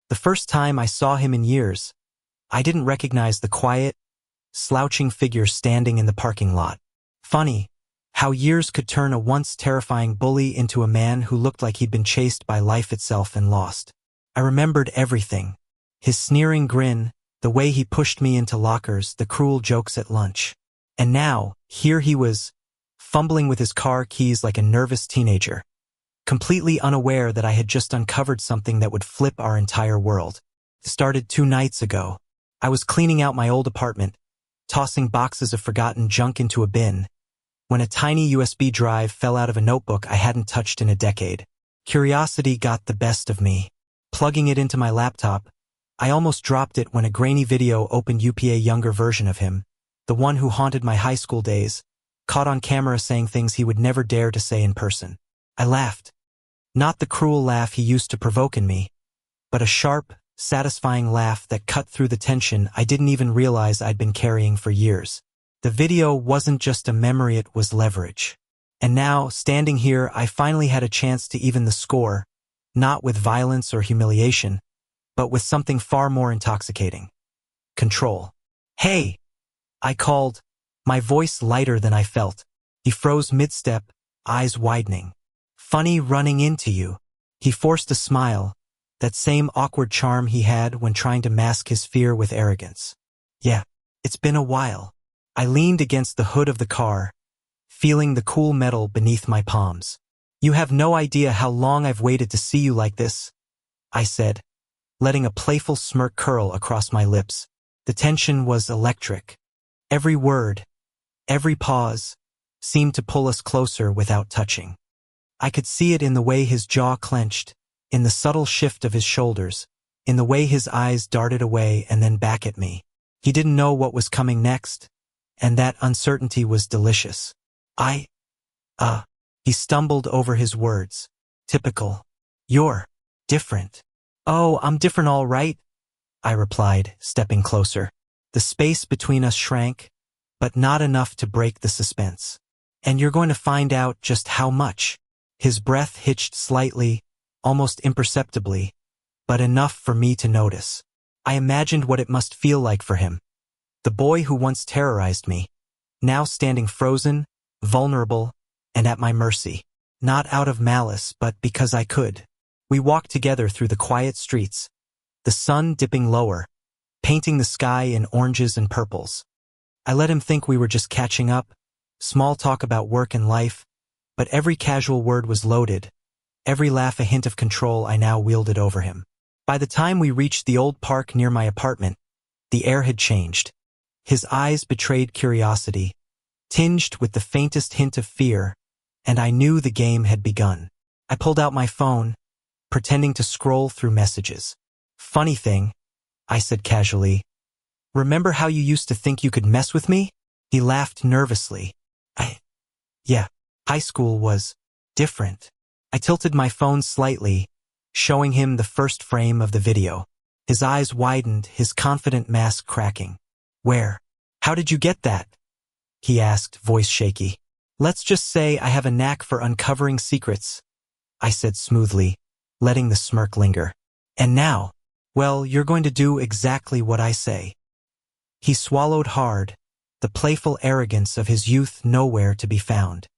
The first time I saw him in years, I didn't recognize the quiet, slouching figure standing in the parking lot. Funny how years could turn a once terrifying bully into a man who looked like he'd been chased by life itself and lost. I remembered everything. His sneering grin, the way he pushed me into lockers, the cruel jokes at lunch. And now, here he was, fumbling with his car keys like a nervous teenager, completely unaware that I had just uncovered something that would flip our entire world. It started 2 nights ago. I was cleaning out my old apartment, tossing boxes of forgotten junk into a bin, when a tiny USB drive fell out of a notebook I hadn't touched in a decade. Curiosity got the best of me. Plugging it into my laptop, I almost dropped it when a grainy video opened up a younger version of him, the one who haunted my high school days, caught on camera saying things he would never dare to say in person. I laughed. Not the cruel laugh he used to provoke in me, but a sharp, satisfying laugh that cut through the tension I didn't even realize I'd been carrying for years. The video wasn't just a memory, it was leverage. And now, standing here, I finally had a chance to even the score, not with violence or humiliation, but with something far more intoxicating. Control. "Hey!" I called, my voice lighter than I felt. He froze mid-step, eyes widening. "Funny running into you." He forced a smile, that same awkward charm he had when trying to mask his fear with arrogance. "Yeah, it's been a while." I leaned against the hood of the car, feeling the cool metal beneath my palms. "You have no idea how long I've waited to see you like this," I said, letting a playful smirk curl across my lips. The tension was electric. Every word, every pause, seemed to pull us closer without touching. I could see it in the way his jaw clenched, in the subtle shift of his shoulders, in the way his eyes darted away and then back at me. He didn't know what was coming next, and that uncertainty was delicious. He stumbled over his words. "Typical. You're different." "Oh, I'm different all right," I replied, stepping closer. The space between us shrank, but not enough to break the suspense. "And you're going to find out just how much." His breath hitched slightly, almost imperceptibly, but enough for me to notice. I imagined what it must feel like for him. The boy who once terrorized me, now standing frozen, vulnerable, and at my mercy. Not out of malice, but because I could. We walked together through the quiet streets, the sun dipping lower, painting the sky in oranges and purples. I let him think we were just catching up, small talk about work and life, but every casual word was loaded, every laugh a hint of control I now wielded over him. By the time we reached the old park near my apartment, the air had changed. His eyes betrayed curiosity, tinged with the faintest hint of fear, and I knew the game had begun. I pulled out my phone, pretending to scroll through messages. "Funny thing," I said casually. "Remember how you used to think you could mess with me?" He laughed nervously. Yeah, high school was different." I tilted my phone slightly, showing him the first frame of the video. His eyes widened, his confident mask cracking. "Where? How did you get that?" he asked, voice shaky. "Let's just say I have a knack for uncovering secrets," I said smoothly, letting the smirk linger. "And now, well, you're going to do exactly what I say." He swallowed hard, the playful arrogance of his youth nowhere to be found.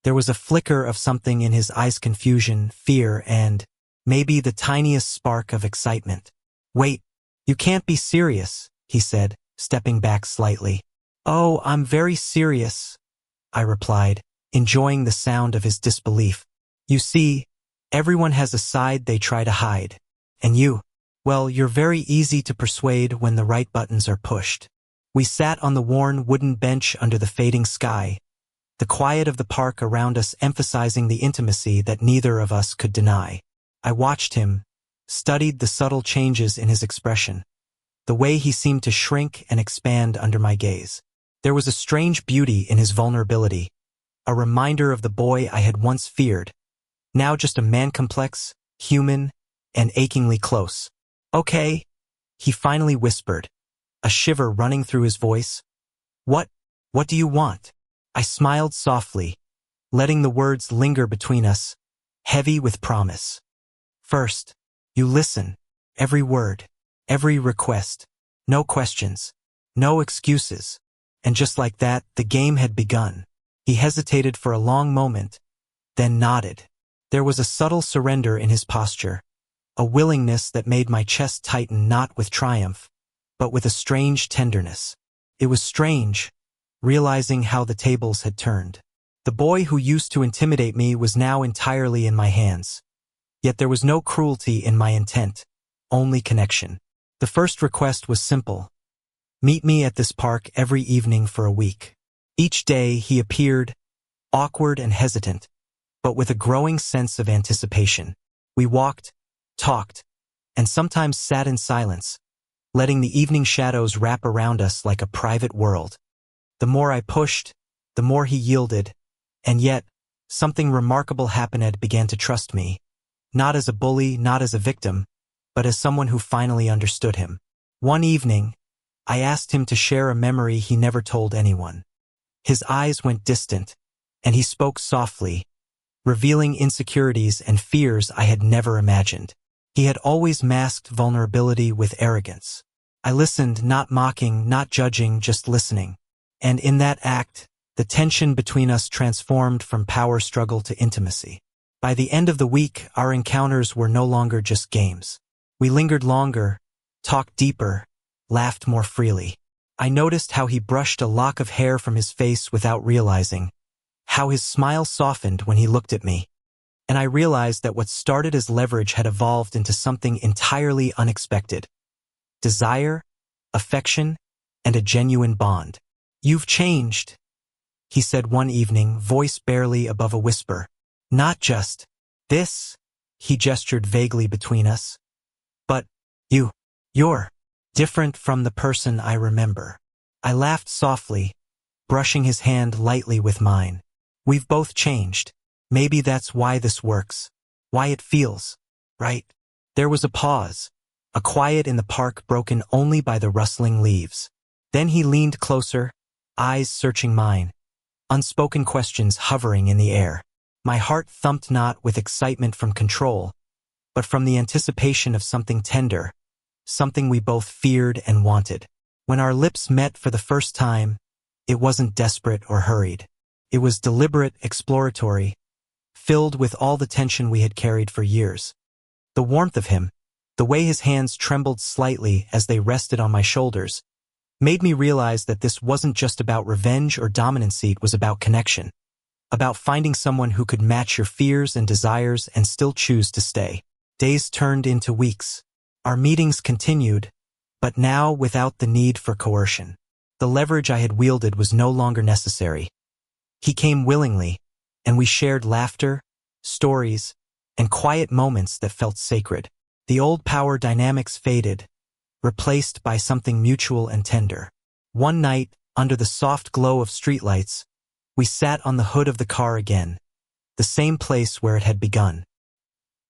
There was a flicker of something in his eyes, confusion, fear, and maybe the tiniest spark of excitement. "Wait, you can't be serious," he said, stepping back slightly. "Oh, I'm very serious," I replied, enjoying the sound of his disbelief. "You see, everyone has a side they try to hide. And well, you're very easy to persuade when the right buttons are pushed." We sat on the worn wooden bench under the fading sky, the quiet of the park around us emphasizing the intimacy that neither of us could deny. I watched him, studied the subtle changes in his expression, the way he seemed to shrink and expand under my gaze. There was a strange beauty in his vulnerability, a reminder of the boy I had once feared, now just a man, complex, human, and achingly close. "Okay," he finally whispered, a shiver running through his voice. What do you want?" I smiled softly, letting the words linger between us, heavy with promise. "First, you listen." Every word, every request. No questions, no excuses. And just like that, the game had begun. He hesitated for a long moment, then nodded. There was a subtle surrender in his posture, a willingness that made my chest tighten not with triumph, but with a strange tenderness. It was strange, realizing how the tables had turned. The boy who used to intimidate me was now entirely in my hands. Yet there was no cruelty in my intent, only connection. The first request was simple. Meet me at this park every evening for a week. Each day he appeared, awkward and hesitant, but with a growing sense of anticipation. We walked, talked, and sometimes sat in silence, letting the evening shadows wrap around us like a private world. The more I pushed, the more he yielded, and yet, something remarkable happened. Ed began to trust me, not as a bully, not as a victim, but as someone who finally understood him. One evening, I asked him to share a memory he never told anyone. His eyes went distant, and he spoke softly, revealing insecurities and fears I had never imagined. He had always masked vulnerability with arrogance. I listened, not mocking, not judging, just listening. And in that act, the tension between us transformed from power struggle to intimacy. By the end of the week, our encounters were no longer just games. We lingered longer, talked deeper, laughed more freely. I noticed how he brushed a lock of hair from his face without realizing, how his smile softened when he looked at me. And I realized that what started as leverage had evolved into something entirely unexpected. Desire, affection, and a genuine bond. "You've changed," he said one evening, voice barely above a whisper. "Not just this," he gestured vaguely between us, "but you're different from the person I remember." I laughed softly, brushing his hand lightly with mine. "We've both changed. Maybe that's why this works. Why it feels right." There was a pause, a quiet in the park broken only by the rustling leaves. Then he leaned closer, eyes searching mine, unspoken questions hovering in the air. My heart thumped not with excitement from control, but from the anticipation of something tender, something we both feared and wanted. When our lips met for the first time, it wasn't desperate or hurried. It was deliberate, exploratory, filled with all the tension we had carried for years. The warmth of him, the way his hands trembled slightly as they rested on my shoulders, made me realize that this wasn't just about revenge or dominancy, it was about connection. About finding someone who could match your fears and desires and still choose to stay. Days turned into weeks. Our meetings continued, but now without the need for coercion. The leverage I had wielded was no longer necessary. He came willingly, and we shared laughter, stories, and quiet moments that felt sacred. The old power dynamics faded, replaced by something mutual and tender. One night, under the soft glow of streetlights, we sat on the hood of the car again, the same place where it had begun.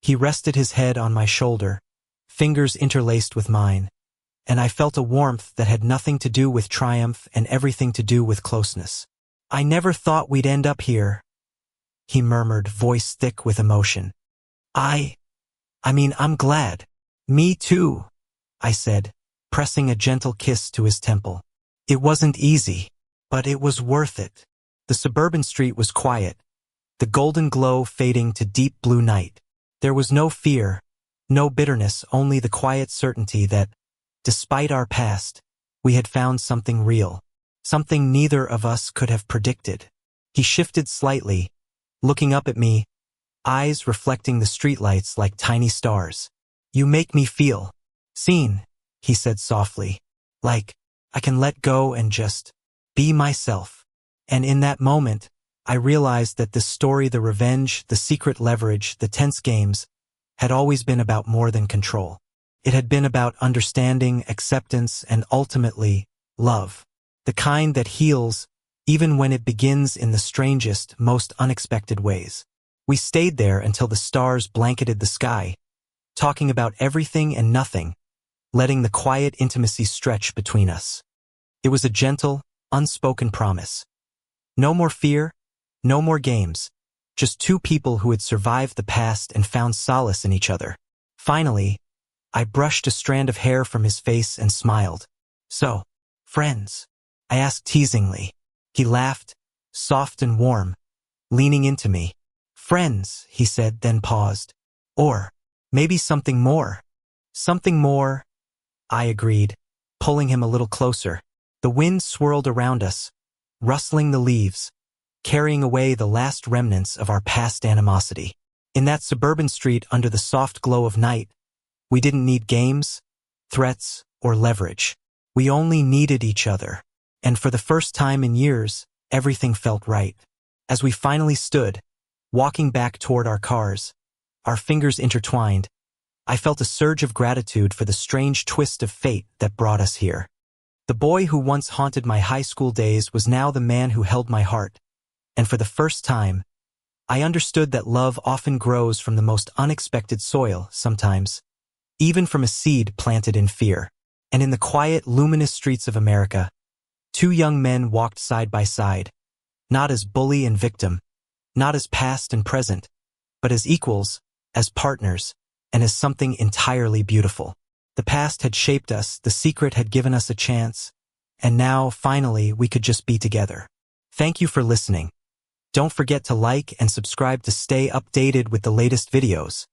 He rested his head on my shoulder, fingers interlaced with mine, and I felt a warmth that had nothing to do with triumph and everything to do with closeness. "I never thought we'd end up here," he murmured, voice thick with emotion. I mean, I'm glad." "Me too," I said, pressing a gentle kiss to his temple. "It wasn't easy, but it was worth it." The suburban street was quiet, the golden glow fading to deep blue night. There was no fear, no bitterness, only the quiet certainty that, despite our past, we had found something real, something neither of us could have predicted. He shifted slightly, looking up at me, eyes reflecting the streetlights like tiny stars. "You make me feel seen," he said softly, "like I can let go and just be myself." And in that moment, I realized that this story, the revenge, the secret leverage, the tense games, had always been about more than control. It had been about understanding, acceptance, and ultimately, love. The kind that heals, even when it begins in the strangest, most unexpected ways. We stayed there until the stars blanketed the sky, talking about everything and nothing, letting the quiet intimacy stretch between us. It was a gentle, unspoken promise. No more fear, no more games, just two people who had survived the past and found solace in each other. Finally, I brushed a strand of hair from his face and smiled. So, friends? I asked teasingly. He laughed, soft and warm, leaning into me. Friends, he said, then paused. Or, maybe something more. Something more, I agreed, pulling him a little closer. The wind swirled around us, rustling the leaves, carrying away the last remnants of our past animosity. In that suburban street under the soft glow of night, we didn't need games, threats, or leverage. We only needed each other. And for the first time in years, everything felt right. As we finally stood, walking back toward our cars, our fingers intertwined, I felt a surge of gratitude for the strange twist of fate that brought us here. The boy who once haunted my high school days was now the man who held my heart, and for the first time, I understood that love often grows from the most unexpected soil sometimes, even from a seed planted in fear. And in the quiet, luminous streets of America, two young men walked side by side, not as bully and victim, not as past and present, but as equals, as partners, and as something entirely beautiful. The past had shaped us, the secret had given us a chance, and now, finally, we could just be together. Thank you for listening. Don't forget to like and subscribe to stay updated with the latest videos.